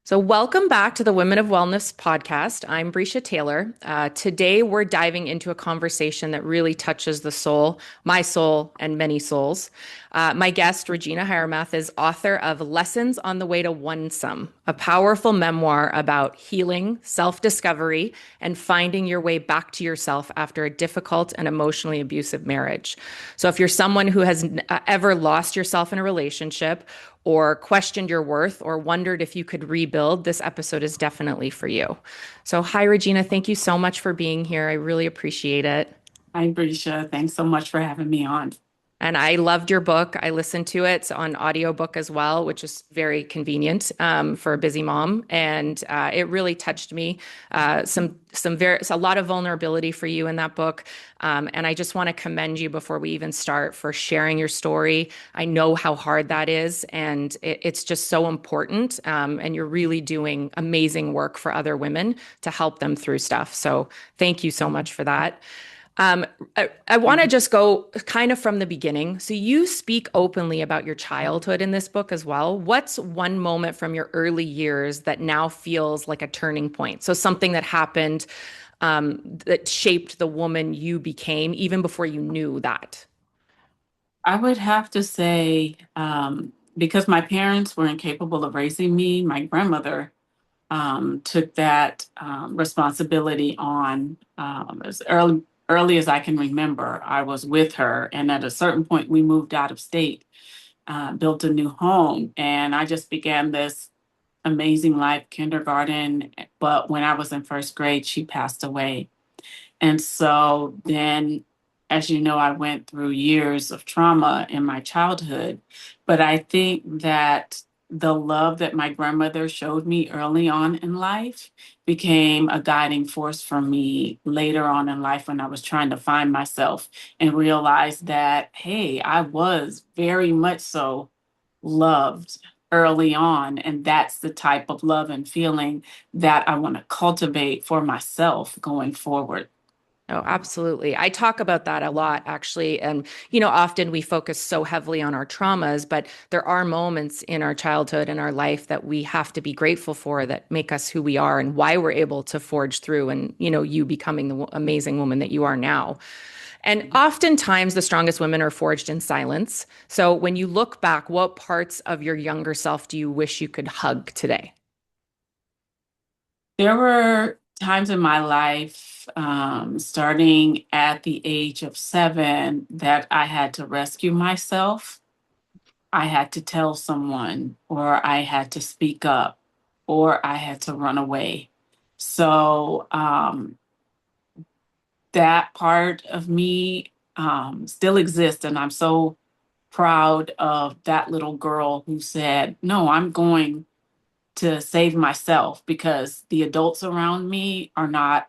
So, welcome back to the Women of Wellness podcast. I'm Bryche Taylor. Today, we're diving into a conversation that really touches the soul, my soul, and many souls. My guest, Regina Hiremath, is author of Lessons on the Way to Onesome, a powerful memoir about healing, self discovery, and finding your way back to yourself after a difficult and emotionally abusive marriage. So, if you're someone who has ever lost yourself in a relationship, or questioned your worth or wondered if you could rebuild, this episode is definitely for you. So, hi, Regina. Thank you so much for being here. I really appreciate it. Hi, Brisha. Thanks so much for having me on. And I loved your book. I listened to it on audiobook as well, which is very convenient for a busy mom. And it really touched me. A lot of vulnerability for you in that book. And I just want to commend you before we even start for sharing your story. I know how hard that is, and it's just so important. And you're really doing amazing work for other women to help them through stuff. So thank you so much for that. I want to just go kind of from the beginning. So, you speak openly about your childhood in this book as well. What's one moment from your early years that now feels like a turning point? So, something that happened that shaped the woman you became even before you knew that. I would have to say, because my parents were incapable of raising me, my grandmother took that responsibility on as early as I can remember. I was with her, and at a certain point, we moved out of state, built a new home, and I just began this amazing life, kindergarten. But when I was in first grade, she passed away. And so then, as you know, I went through years of trauma in my childhood. But I think that the love that my grandmother showed me early on in life became a guiding force for me later on in life when I was trying to find myself and realize that, hey, I was very much so loved early on. And that's the type of love and feeling that I want to cultivate for myself going forward. Oh, absolutely. I talk about that a lot, actually. And, often we focus so heavily on our traumas, but there are moments in our childhood and our life that we have to be grateful for that make us who we are and why we're able to forge through and, you becoming the amazing woman that you are now. And oftentimes the strongest women are forged in silence. So when you look back, what parts of your younger self do you wish you could hug today? There were times in my life, starting at the age of 7, that I had to rescue myself. I had to tell someone, or I had to speak up, or I had to run away. So that part of me still exists, and I'm so proud of that little girl who said, "No, I'm going to save myself because the adults around me are not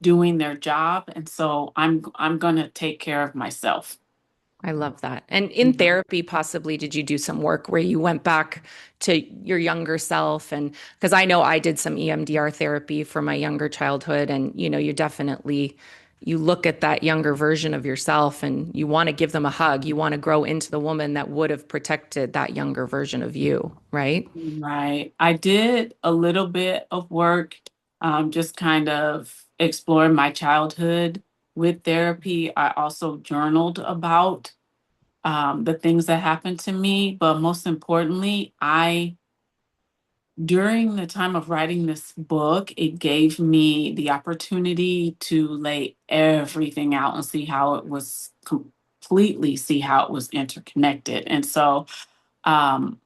doing their job, and so I'm going to take care of myself." I love that. And in Mhm. therapy, possibly, did you do some work where you went back to your younger self? And because I know I did some EMDR therapy for my younger childhood, and you definitely you look at that younger version of yourself and you want to give them a hug. You want to grow into the woman that would have protected that younger version of you, right? Right. I did a little bit of work, just kind of exploring my childhood with therapy. I also journaled about the things that happened to me, but most importantly, during the time of writing this book, it gave me the opportunity to lay everything out and see how it was completely see how it was interconnected. And so um,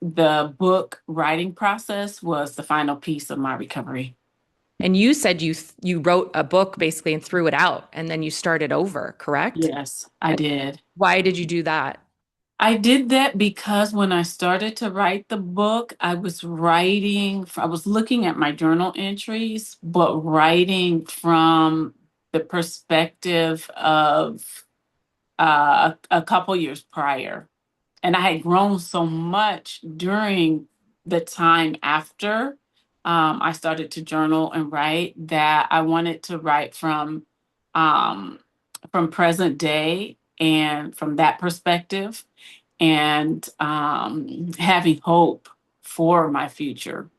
the book writing process was the final piece of my recovery. And you said you wrote a book basically and threw it out, and then you started over, correct? Yes, I did. Why did you do that? I did that because when I started to write the book, I was looking at my journal entries, but writing from the perspective of a couple years prior. And I had grown so much during the time after I started to journal and write that I wanted to write um, from present day and from that perspective and having hope for my future.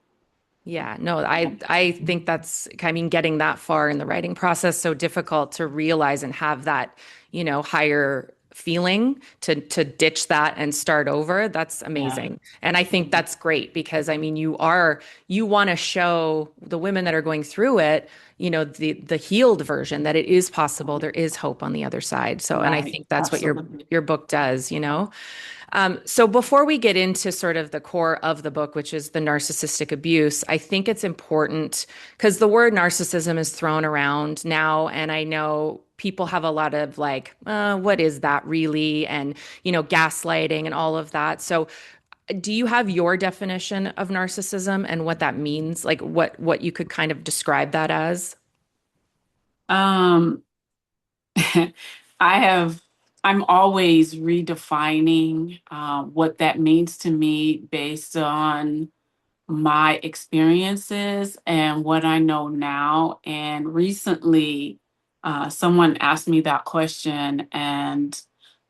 Yeah, no, I think that's, I mean, getting that far in the writing process, so difficult to realize and have that, higher feeling to ditch that and start over. That's Yeah. amazing. And I think that's great because I mean, you want to show the women that are going through it, the healed version that it is possible, there is hope on the other side. So, and I Right. think that's what Absolutely. your book does. So before we get into sort of the core of the book, which is the narcissistic abuse, I think it's important because the word narcissism is thrown around now, and I know people have a lot of like, what is that really? And gaslighting and all of that. So, do you have your definition of narcissism and what that means? Like what you could kind of describe that as? Um, I have, I'm always redefining what that means to me based on my experiences and what I know now. And recently, someone asked me that question, and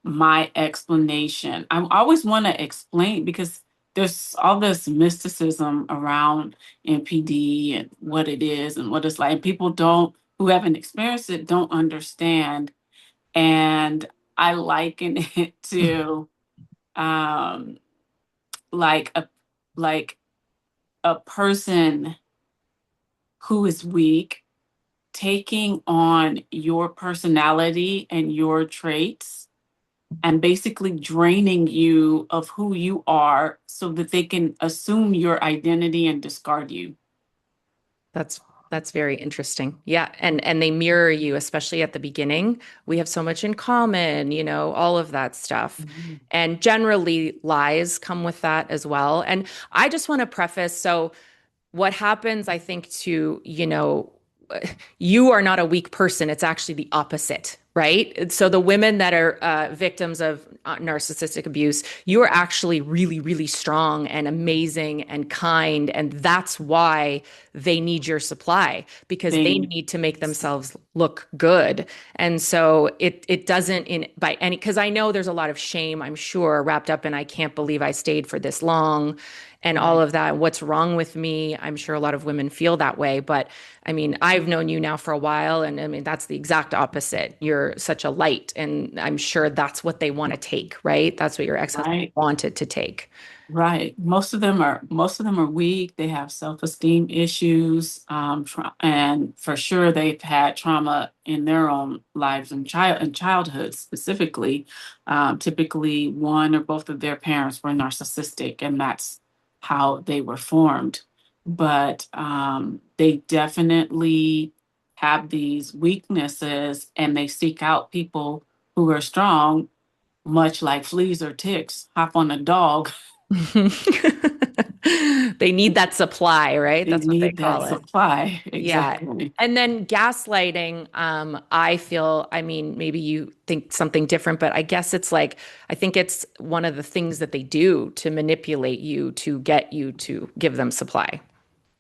my explanation. I always want to explain because there's all this mysticism around NPD and what it is and what it's like. And people don't, who haven't experienced it, don't understand. And I liken it to um, like like a person who is weak taking on your personality and your traits and basically draining you of who you are so that they can assume your identity and discard you. That's that's very interesting. Yeah, and they mirror you, especially at the beginning. We have so much in common, all of that stuff. Mhm. And generally lies come with that as well. And I just want to preface, so what happens, I think, you are not a weak person. It's actually the opposite, right? So the women that are victims of narcissistic abuse, you are actually really, really strong and amazing and kind. And that's why they need your supply because they They, need to make themselves look good. And so it doesn't in by any, because I know there's a lot of shame, I'm sure, wrapped up in I can't believe I stayed for this long and all right, of that. What's wrong with me? I'm sure a lot of women feel that way. But I mean, I've known you now for a while, and I mean, that's the exact opposite. You're such a light, and I'm sure that's what they want to take, right? That's what your ex-husband right. wanted to take. Right. Most of them are weak. They have self-esteem issues, and for sure they've had trauma in their own lives and childhood specifically. Typically, one or both of their parents were narcissistic, and that's how they were formed. But they definitely have these weaknesses, and they seek out people who are strong, much like fleas or ticks hop on a dog. They need that supply, right? They That's what they need that call it. supply. Yeah. Exactly. And then gaslighting, I feel, I mean, maybe you think something different, but I guess it's like, I think it's one of the things that they do to manipulate you to get you to give them supply.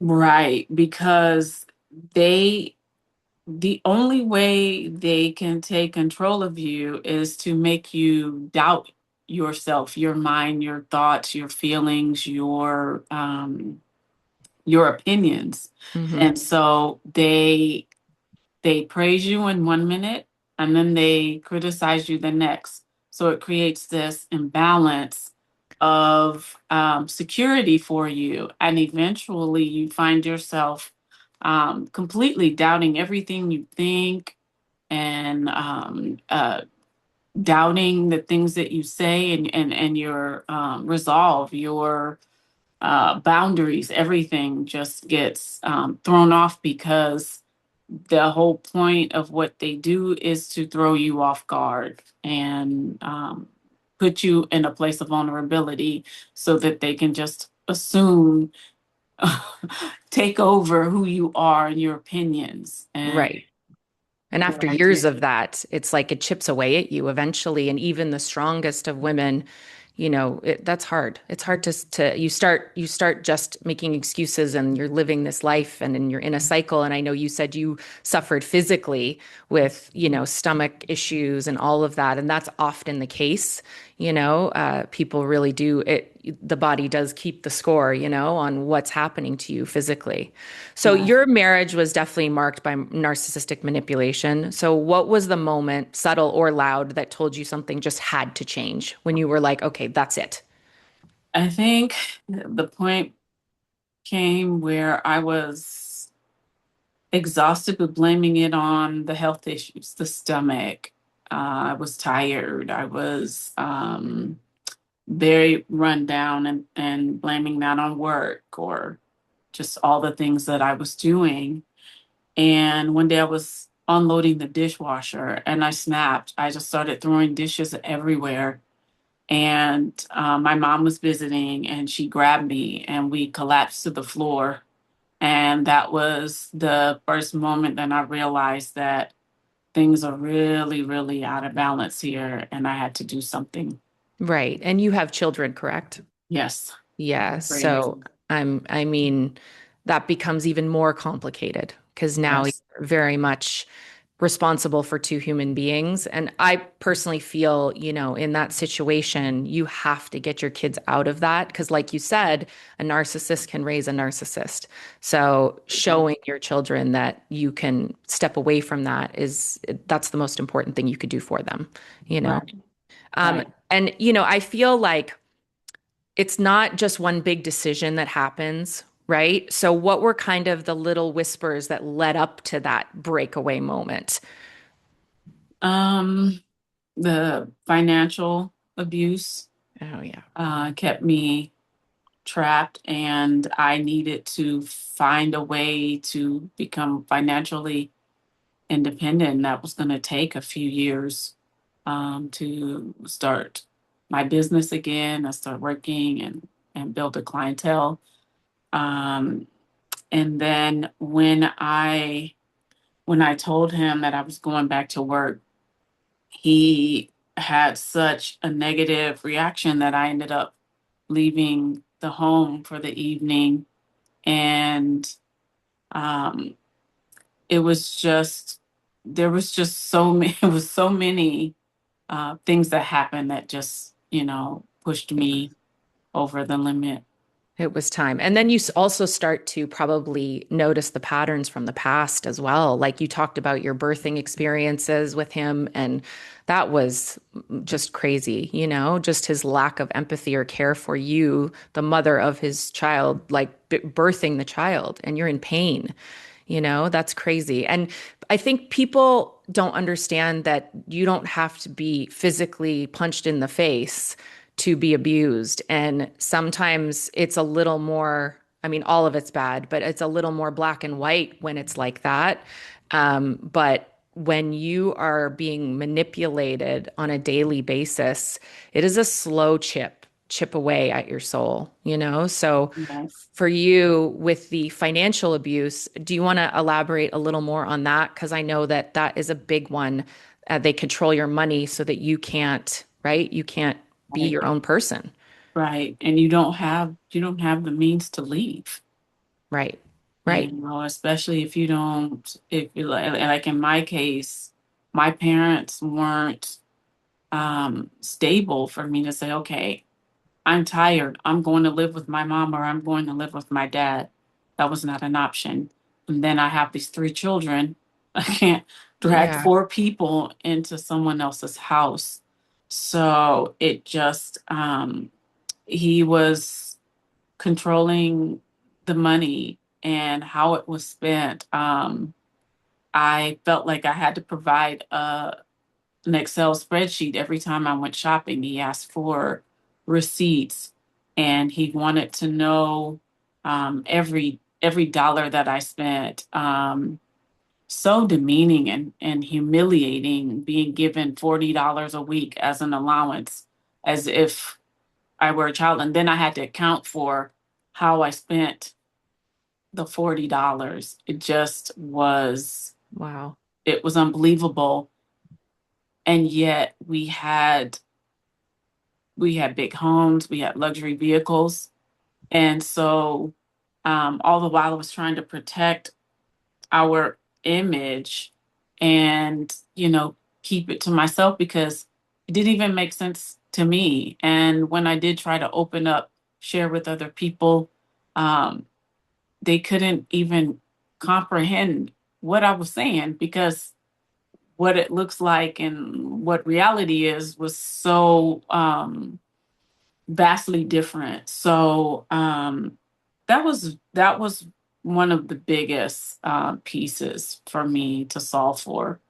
Right. Because they, the only way they can take control of you is to make you doubt yourself, your mind, your thoughts, your feelings, your opinions. Hmm. And so they praise you in 1 minute and then they criticize you the next. So it creates this imbalance of security for you. And eventually you find yourself completely doubting everything you think and doubting the things that you say and your resolve, your boundaries, everything just gets thrown off because the whole point of what they do is to throw you off guard and put you in a place of vulnerability so that they can just assume, take over who you are and your opinions. And Right. And what after I years did. of that, it's like it chips away at you eventually. And even the strongest of women, that's hard. It's hard to you start just making excuses and you're living this life and then you're in a cycle. And I know you said you suffered physically with, stomach issues and all of that. And that's often the case, People really do it. The body does keep the score, on what's happening to you physically. So Right. your marriage was definitely marked by narcissistic manipulation. So what was the moment, subtle or loud, that told you something just had to change when you were like, okay, that's it? I think the point came where I was exhausted with blaming it on the health issues, the stomach. I was tired. I was very run down and blaming that on work or just all the things that I was doing. And one day I was unloading the dishwasher and I snapped. I just started throwing dishes everywhere. And my mom was visiting and she grabbed me and we collapsed to the floor. And that was the first moment that I realized that things are really, really out of balance here and I had to do something. Right. And you have children, correct? Yes. Yeah. Great. So I mean, that becomes even more complicated because now you're Yes. very much responsible for two human beings. And I personally feel, in that situation, you have to get your kids out of that. Because, like you said, a narcissist can raise a narcissist. So showing your children that you can step away from that's the most important thing you could do for them, you know? Right. Um, Right. and, I feel like it's not just one big decision that happens, right? So, what were kind of the little whispers that led up to that breakaway moment? Um, the financial abuse Oh, yeah. kept me trapped, and I needed to find a way to become financially independent. And that was going to take a few years to start my business again. I start working and build a clientele. Um, and then when I told him that I was going back to work, he had such a negative reaction that I ended up leaving the home for the evening. And um, it was just, there was just so many, it was so many things that happened that just, pushed me over the limit. It was time. And then you also start to probably notice the patterns from the past as well. Like you talked about your birthing experiences with him, and that was just crazy, just his lack of empathy or care for you, the mother of his child, like birthing the child, and you're in pain. That's crazy. And I think people don't understand that you don't have to be physically punched in the face to be abused. And sometimes it's a little more, I mean, all of it's bad, but it's a little more black and white when it's like that. But when you are being manipulated on a daily basis, it is a slow chip away at your soul, So Yes. for you with the financial abuse, do you want to elaborate a little more on that? Because I know that that is a big one. They control your money so that you can't, right? You can't be Right. your own person. Right. And you don't have the means to leave. Right. Right. Especially if you don't, if you like in my case, my parents weren't stable for me to say, okay, I'm tired. I'm going to live with my mom or I'm going to live with my dad. That was not an option. And then I have these three children. I can't drag Yeah. four people into someone else's house. So it just, he was controlling the money and how it was spent. I felt like I had to provide an Excel spreadsheet every time I went shopping. He asked for receipts, and he wanted to know every dollar that I spent. So demeaning and humiliating, being given $40 a week as an allowance, as if I were a child, and then I had to account for how I spent the $40. Wow. It was unbelievable. And yet we had big homes, we had luxury vehicles. And so all the while I was trying to protect our image and, keep it to myself because it didn't even make sense to me. And when I did try to open up, share with other people, um, they couldn't even comprehend what I was saying because what it looks like and what reality is was so vastly different. So that was one of the biggest pieces for me to solve for.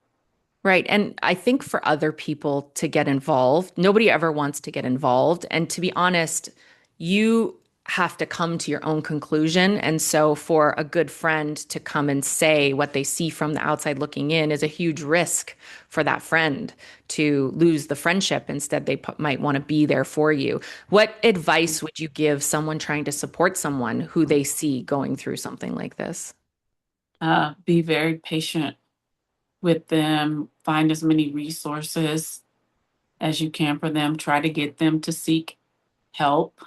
Right. And I think for other people to get involved, nobody ever wants to get involved. And to be honest, you have to come to your own conclusion. And so for a good friend to come and say what they see from the outside looking in is a huge risk for that friend to lose the friendship. Instead, they might want to be there for you. What advice would you give someone trying to support someone who they see going through something like this? Be very patient with them, find as many resources as you can for them, try to get them to seek help,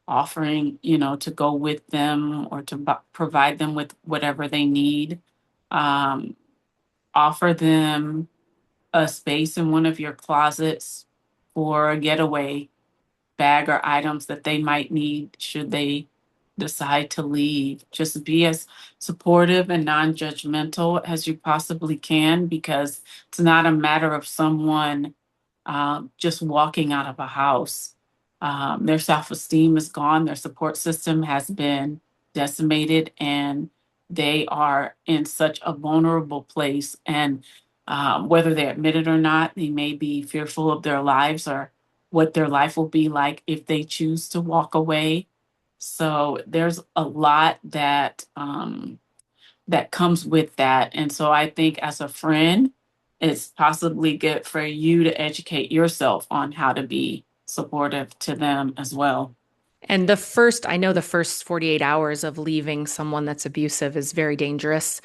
offering, to go with them or to provide them with whatever they need. Um, Offer them a space in one of your closets for a getaway bag or items that they might need should they decide to leave. Just be as supportive and non judgmental as you possibly can because it's not a matter of someone just walking out of a house. Their self esteem is gone, their support system has been decimated, and they are in such a vulnerable place. And whether they admit it or not, they may be fearful of their lives or what their life will be like if they choose to walk away. So there's a lot that comes with that. And so I think as a friend, it's possibly good for you to educate yourself on how to be supportive to them as well. And I know the first 48 hours of leaving someone that's abusive is very dangerous.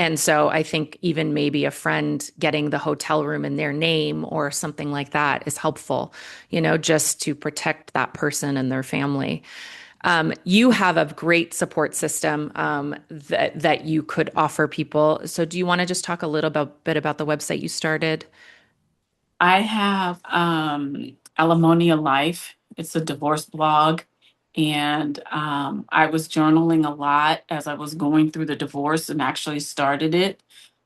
And so I think even maybe a friend getting the hotel room in their name or something like that is helpful, just to protect that person and their family. You have a great support system that you could offer people. So do you want to just talk a bit about the website you started? I have Alamonia Life. It's a divorce blog. And I was journaling a lot as I was going through the divorce and actually started it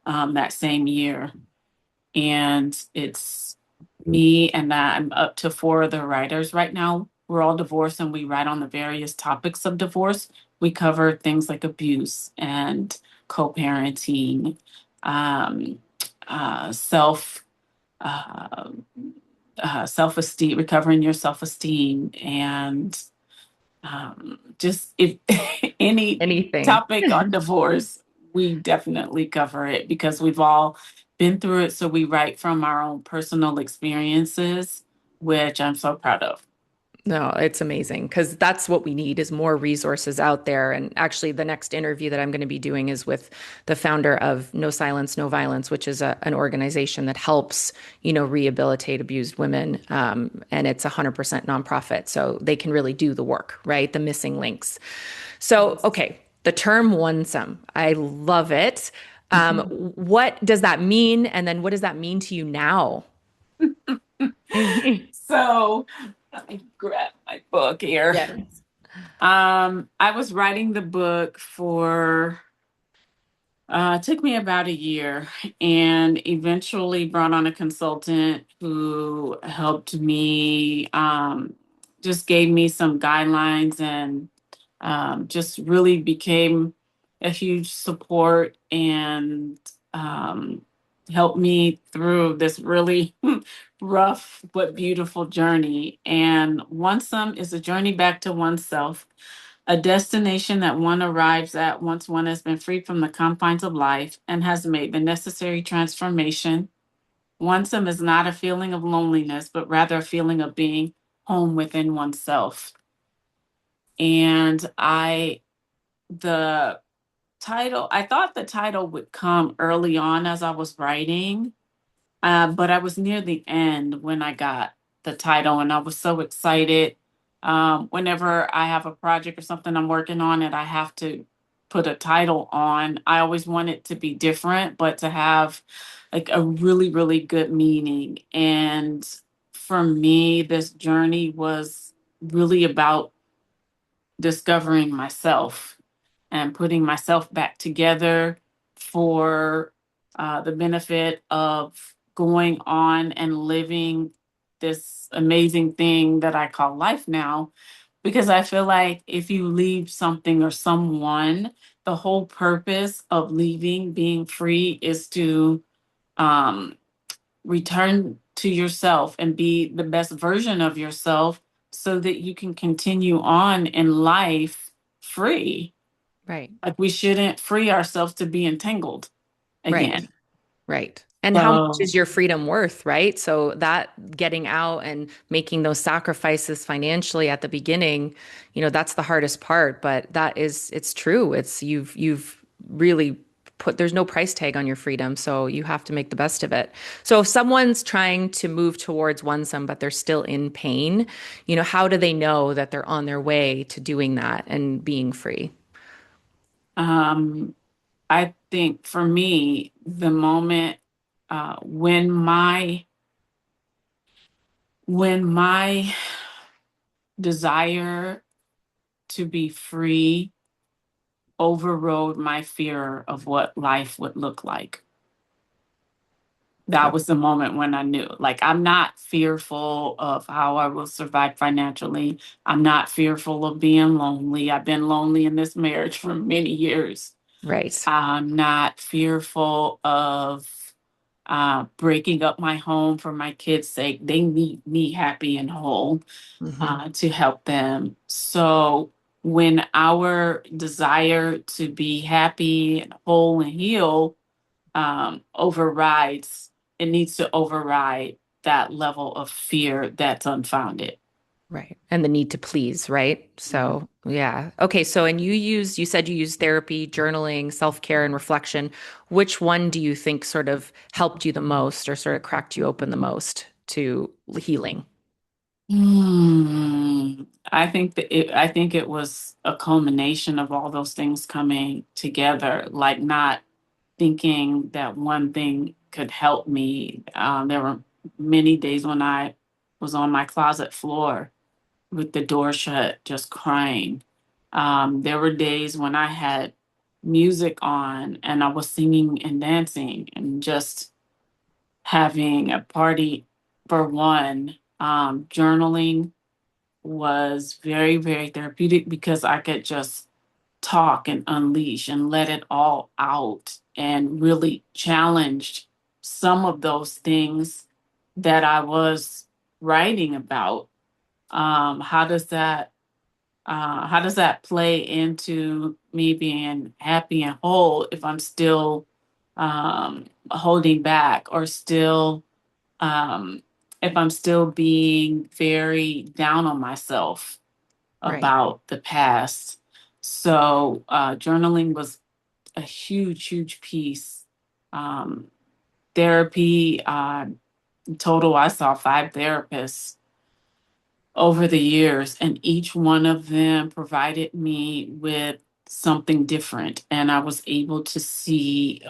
that same year. And it's me and I'm up to four other writers right now. We're all divorced and we write on the various topics of divorce. We cover things like abuse and co-parenting, um, self uh, self-esteem, recovering your self-esteem, and just if any Anything. topic on divorce, we definitely cover it because we've all been through it. So we write from our own personal experiences, which I'm so proud of. No, it's amazing because that's what we need is more resources out there. And actually, the next interview that I'm going to be doing is with the founder of No Silence, No Violence, which is an organization that helps, rehabilitate abused women. And it's 100% nonprofit, so they can really do the work, right? The missing links. So, Yes. okay, the term "onesome," I love it. What does that mean? And then what does that mean to you now? So let me grab my book here. Yes. I was writing the book for it took me about a year and eventually brought on a consultant who helped me, just gave me some guidelines and just really became a huge support and um, helped me through this really rough but beautiful journey. And One Some is a journey back to oneself, a destination that one arrives at once one has been freed from the confines of life and has made the necessary transformation. Onesome is not a feeling of loneliness, but rather a feeling of being home within oneself. And the I thought the title would come early on as I was writing, but I was near the end when I got the title, and I was so excited. Whenever I have a project or something I'm working on and I have to put a title on, I always want it to be different, but to have like a really, really good meaning. And for me, this journey was really about discovering myself and putting myself back together for the benefit of going on and living this amazing thing that I call life now. Because I feel like if you leave something or someone, the whole purpose of leaving, being free, is to um, return to yourself and be the best version of yourself so that you can continue on in life free. Right. Like we shouldn't free ourselves to be entangled Right. again. Right. And how much So is your freedom worth, right? So that getting out and making those sacrifices financially at the beginning, that's the hardest part, but it's true. You've really there's no price tag on your freedom, so you have to make the best of it. So if someone's trying to move towards Onesome, but they're still in pain, how do they know that they're on their way to doing that and being free? um, I think for me, the moment when my desire to be free overrode my fear of what life would look like. That Okay. was the moment when I knew, like, I'm not fearful of how I will survive financially. I'm not fearful of being lonely. I've been lonely in this marriage for many years. Right. I'm not fearful of breaking up my home for my kids' sake. They need me happy and whole Hmm. to help them. So when our desire to be happy and whole and heal overrides, it needs to override that level of fear that's unfounded. Right. And the need to please, right? Mhm. So, yeah. Okay. So, and you said you use therapy, journaling, self-care, and reflection. Which one do you think sort of helped you the most or sort of cracked you open the most to healing? I think it was a culmination of all those things coming together, like not thinking that one thing could help me. There were many days when I was on my closet floor with the door shut, just crying. There were days when I had music on and I was singing and dancing and just having a party for one. Journaling was very, very therapeutic because I could just talk and unleash and let it all out and really challenged some of those things that I was writing about. How does that play into me being happy and whole if I'm still holding back or still um, if I'm still being very down on myself Right. about the past? So journaling was a huge, huge piece. Um, Therapy, in total, I saw 5 therapists over the years, and each one of them provided me with something different. And I was able to see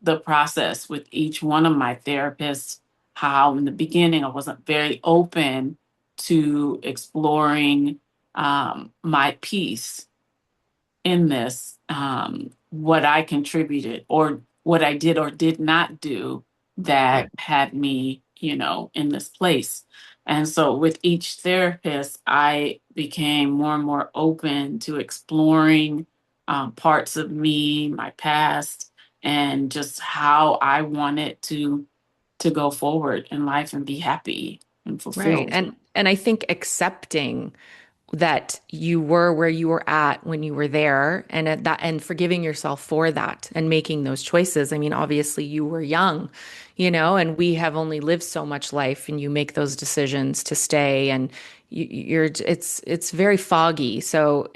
the process with each one of my therapists, how in the beginning I wasn't very open to exploring my piece in this, what I contributed or what I did or did not do that Right. had me, in this place. And so with each therapist, I became more and more open to exploring parts of me, my past, and just how I wanted to go forward in life and be happy and Right. fulfilled. And I think accepting that you were where you were at when you were there and forgiving yourself for that and making those choices. I mean, obviously you were young, and we have only lived so much life and you make those decisions to stay and it's very foggy. So,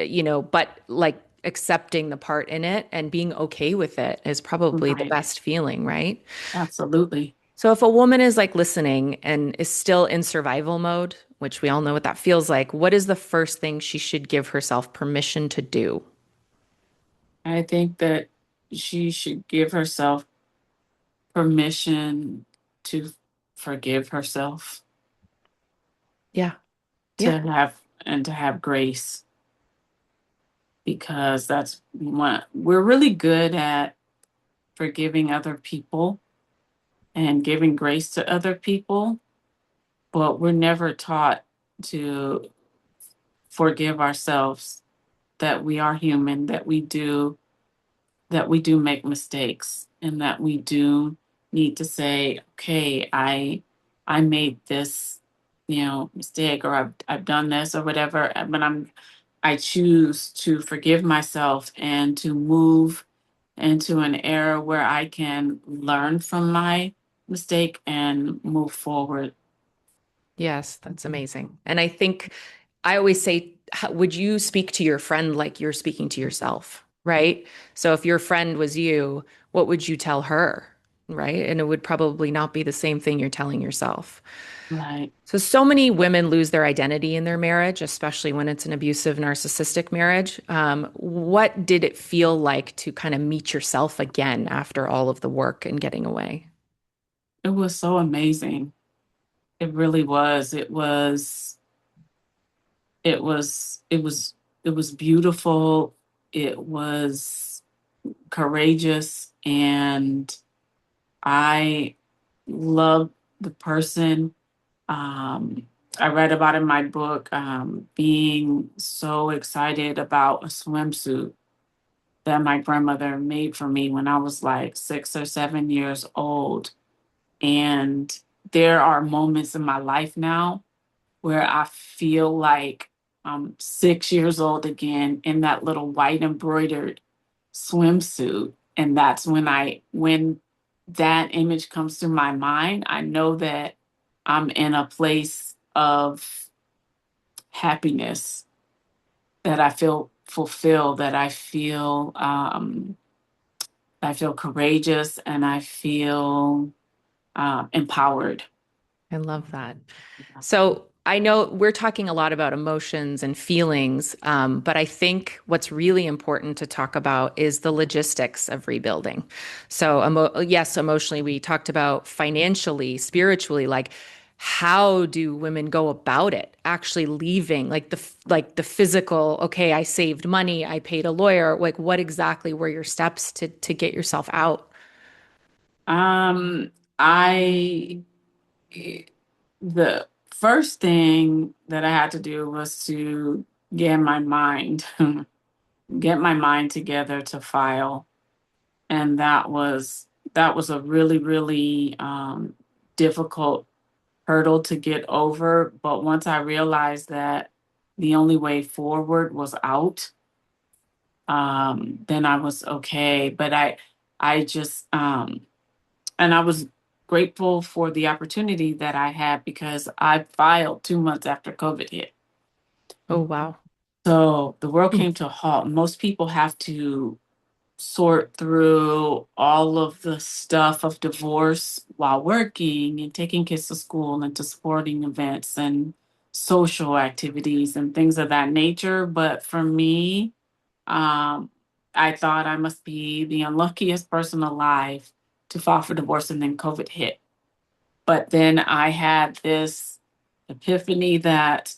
but like accepting the part in it and being okay with it is probably the Right. best feeling, right? Absolutely. So if a woman is like listening and is still in survival mode, which we all know what that feels like, what is the first thing she should give herself permission to do? I think that she should give herself permission to forgive herself. Yeah. Yeah. to have and to have grace, because that's what we're really good at, forgiving other people and giving grace to other people, but we're never taught to forgive ourselves, that we are human, that we do make mistakes, and that we do need to say, okay, I made this, mistake, or I've done this or whatever, but I choose to forgive myself and to move into an era where I can learn from my mistake and move forward. Yes, that's amazing. And I think I always say, would you speak to your friend like you're speaking to yourself? Right. So if your friend was you, what would you tell her? Right. And it would probably not be the same thing you're telling yourself. Right. So many women lose their identity in their marriage, especially when it's an abusive, narcissistic marriage. What did it feel like to kind of meet yourself again after all of the work and getting away? It was so amazing. It really was. It was beautiful. It was courageous, and I loved the person. Um, I read about in my book, being so excited about a swimsuit that my grandmother made for me when I was like 6 or 7 years old. And there are moments in my life now where I feel like I'm 6 years old again in that little white embroidered swimsuit. And that's when that image comes to my mind, I know that I'm in a place of happiness, that I feel fulfilled, that I feel courageous, and I feel empowered. I love that. So I know we're talking a lot about emotions and feelings, but I think what's really important to talk about is the logistics of rebuilding. So, yes, emotionally, we talked about financially, spiritually, like how do women go about it? Actually leaving, like the physical. Okay, I saved money, I paid a lawyer. Like, what exactly were your steps to get yourself out? Um, I the first thing that I had to do was to get my mind get my mind together to file, and that was a really, really difficult hurdle to get over. But once I realized that the only way forward was out, then I was okay. But I just and I was grateful for the opportunity that I had, because I filed 2 months after COVID hit. Oh, wow. So the world came to a halt. Most people have to sort through all of the stuff of divorce while working and taking kids to school and to sporting events and social activities and things of that nature. But for me, um, I thought I must be the unluckiest person alive to file for divorce, and then COVID hit. But then I had this epiphany that,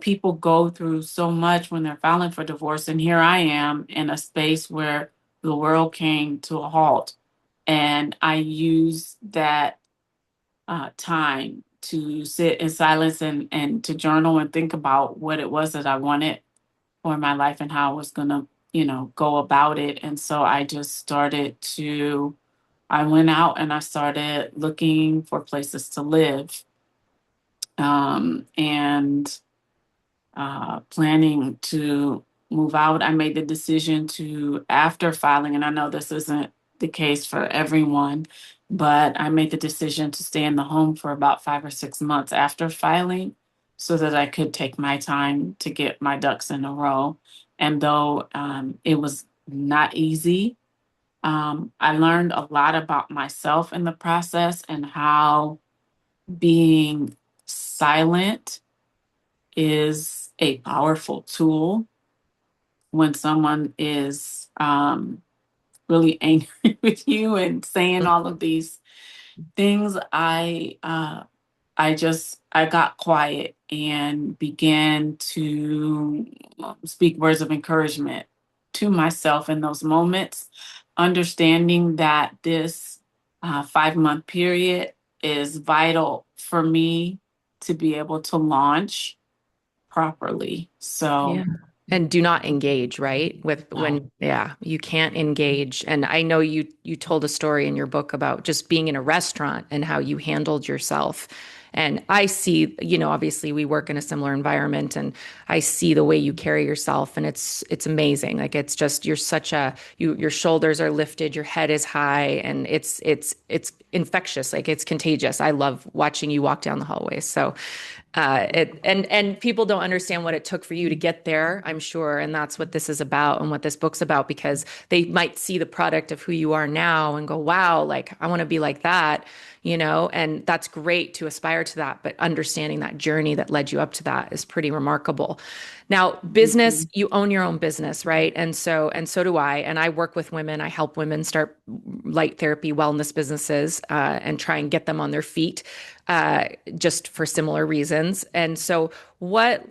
people go through so much when they're filing for divorce. And here I am in a space where the world came to a halt. And I used that time to sit in silence, and to journal and think about what it was that I wanted for my life and how I was going to, go about it. And so I went out and I started looking for places to live, and planning to move out. I made the decision to, after filing, and I know this isn't the case for everyone, but I made the decision to stay in the home for about 5 or 6 months after filing, so that I could take my time to get my ducks in a row. And though it was not easy, I learned a lot about myself in the process, and how being silent is a powerful tool when someone is really angry with you and saying all of these things. I got quiet, and began to speak words of encouragement to myself in those moments, understanding that this 5 month period is vital for me to be able to launch properly. Yeah. So, And do not engage, right? With no. when, yeah, you can't engage. And I know you told a story in your book about just being in a restaurant and how you handled yourself. And I see, obviously we work in a similar environment and I see the way you carry yourself and it's amazing. Like it's just you're such a your shoulders are lifted, your head is high and it's infectious, like it's contagious. I love watching you walk down the hallways. So and people don't understand what it took for you to get there, I'm sure, and that's what this is about and what this book's about because they might see the product of who you are now and go, "Wow, like I want to be like that," and that's great to aspire to that, but understanding that journey that led you up to that is pretty remarkable. Now, business, Mhm. you own your own business, right? And so do I. And I work with women. I help women start light therapy wellness businesses and try and get them on their feet just for similar reasons. And so, what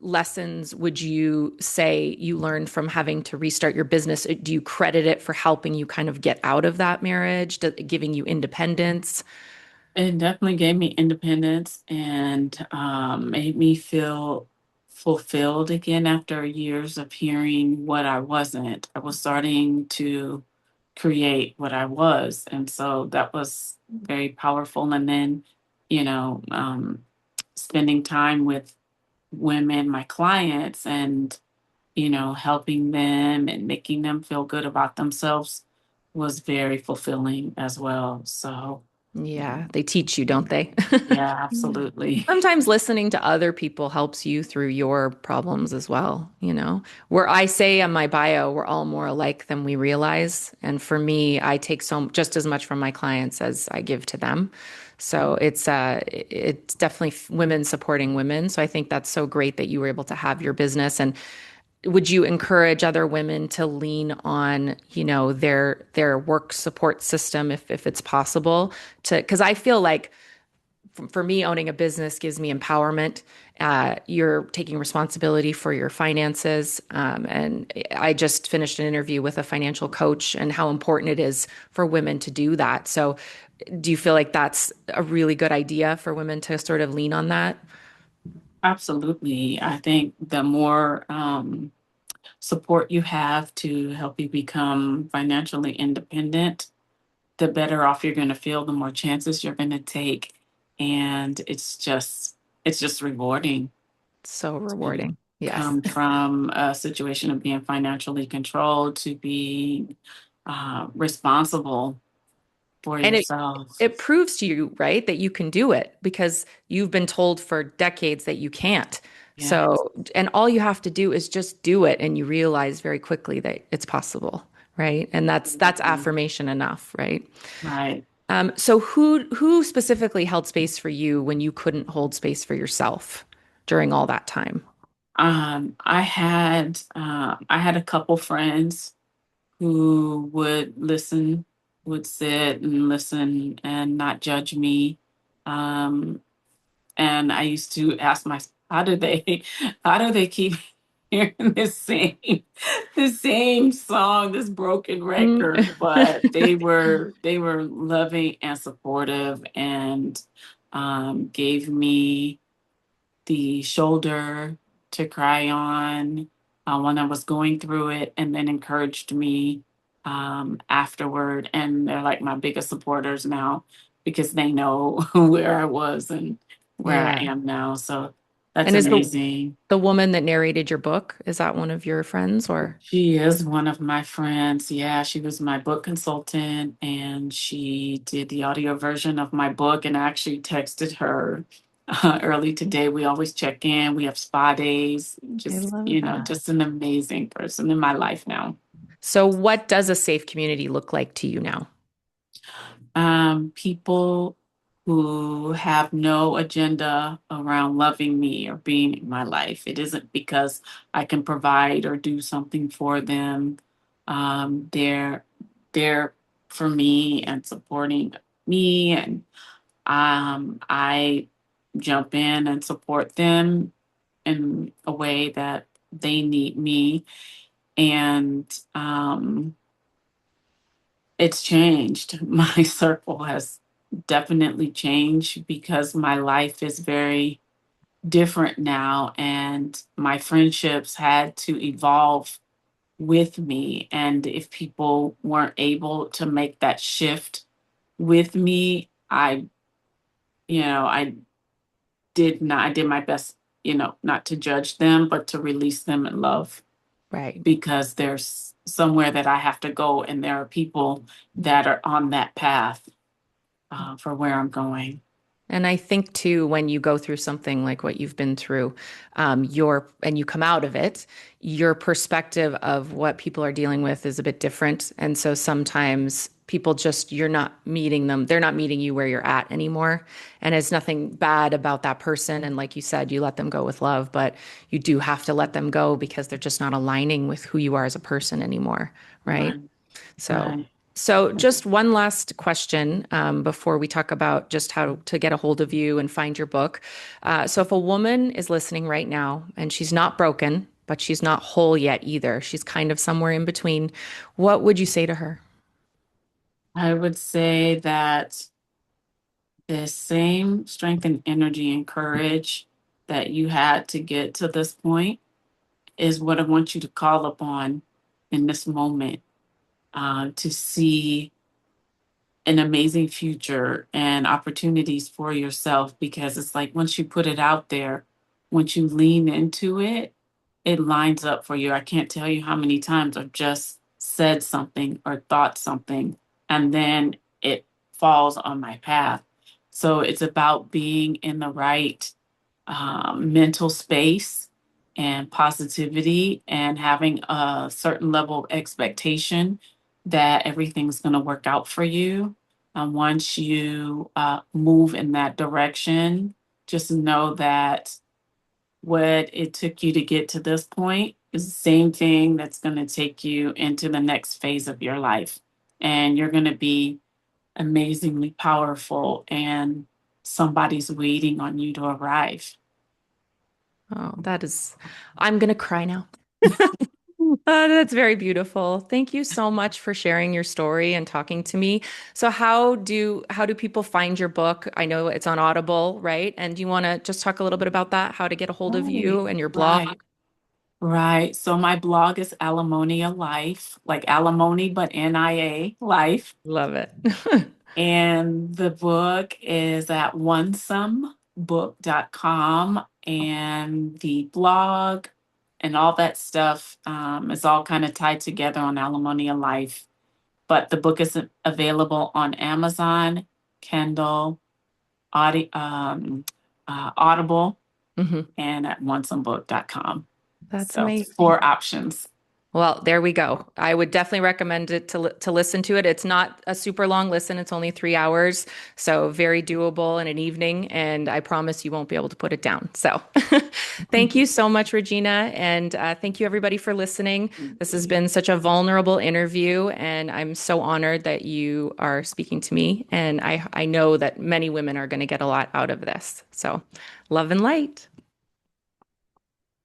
lessons would you say you learned from having to restart your business? Do you credit it for helping you kind of get out of that marriage, giving you independence? It definitely gave me independence and made me feel fulfilled again after years of hearing what I wasn't. I was starting to create what I was. And so that was very powerful. And then, you know, spending time with women, my clients, and, helping them and making them feel good about themselves was very fulfilling as well. So, Yeah, they teach you, don't they? yeah, absolutely. Sometimes listening to other people helps you through your problems as well, Where I say on my bio, we're all more alike than we realize. And for me, I take just as much from my clients as I give to them. So it's definitely women supporting women. So I think that's so great that you were able to have your business. And would you encourage other women to lean on, their work support system if it's possible because I feel like for me, owning a business gives me empowerment. You're taking responsibility for your finances. And I just finished an interview with a financial coach and how important it is for women to do that. So, do you feel like that's a really good idea for women to sort of lean on that? Absolutely. I think the more support you have to help you become financially independent, the better off you're going to feel, the more chances you're going to take. And it's just rewarding So to rewarding. Yes. come from a situation of being financially controlled to being responsible for And it yourself. it proves to you, right, that you can do it because you've been told for decades that you can't. Yes. So, and all you have to do is just do it and you realize very quickly that it's possible, right? And that's Mhm. affirmation enough, right? Right. So who specifically held space for you when you couldn't hold space for yourself during all that time? I had a couple friends who would listen, would sit and listen and not judge me. Um, and I used to ask myself, how do they keep hearing the same song, this broken Mm. record? But they were loving and supportive and gave me the shoulder to cry on when I was going through it, and then encouraged me afterward. And they're like my biggest supporters now because they know where I was and where I Yeah. am now. So that's And is amazing. the woman that narrated your book, is that one of your friends or? She is one of my friends. Yeah, she was my book consultant and she did the audio version of my book. And I actually texted her early today. We always check in, we have spa days. I Just, love that. just an amazing person in my life now. So, what does a safe community look like to you now? People who have no agenda around loving me or being in my life. It isn't because I can provide or do something for them. They're for me and supporting me, and I jump in and support them in a way that they need me. And it's changed. My circle has definitely changed because my life is very different now, and my friendships had to evolve with me. And if people weren't able to make that shift with me, I I did my best, not to judge them, but to release them in love, Right. because there's somewhere that I have to go, and there are people that are on that path for where I'm going. And I think too, when you go through something like what you've been through, and you come out of it, your perspective of what people are dealing with is a bit different. And so sometimes people just, you're not meeting them, they're not meeting you where you're at anymore. And it's nothing bad about that person. And like you said, you let them go with love, but you do have to let them go because they're just not aligning with who you are as a person anymore. Right. Right, So, right. so just one last question before we talk about just how to get a hold of you and find your book. So, if a woman is listening right now and she's not broken, but she's not whole yet either, she's kind of somewhere in between, what would you say to her? I would say that the same strength and energy and courage that you had to get to this point is what I want you to call upon in this moment, to see an amazing future and opportunities for yourself. Because it's like, once you put it out there, once you lean into it, it lines up for you. I can't tell you how many times I've just said something or thought something, and then it falls on my path. So it's about being in the right mental space and positivity, and having a certain level of expectation that everything's going to work out for you. And once you move in that direction, just know that what it took you to get to this point is the same thing that's going to take you into the next phase of your life. And you're going to be amazingly powerful, and somebody's waiting on you to arrive. Oh, I'm going to cry now. That's very beautiful. Thank you so much for sharing your story and talking to me. So how do people find your book? I know it's on Audible, right? And do you want to just talk a little bit about that, how to get a hold of Right, you and your blog? right, right. So my blog is Alamonia Life, like alimony, but NIA Life. Love it. And the book is at onesomebook.com. And the blog and all that stuff is all kind of tied together on Alamonia Life. But the book is available on Amazon, Kindle, Audible, hmm and at onesomebook.com. That's So amazing. four options. Well, there we go. I would definitely recommend it to listen to it. It's not a super long listen. It's only 3 hours, so very doable in an evening. And I promise you won't be able to put it down. So, thank you so much, Regina, and thank you everybody for listening. This has been such a vulnerable interview, and I'm so honored that you are speaking to me. And I know that many women are going to get a lot out of this. So, love and light.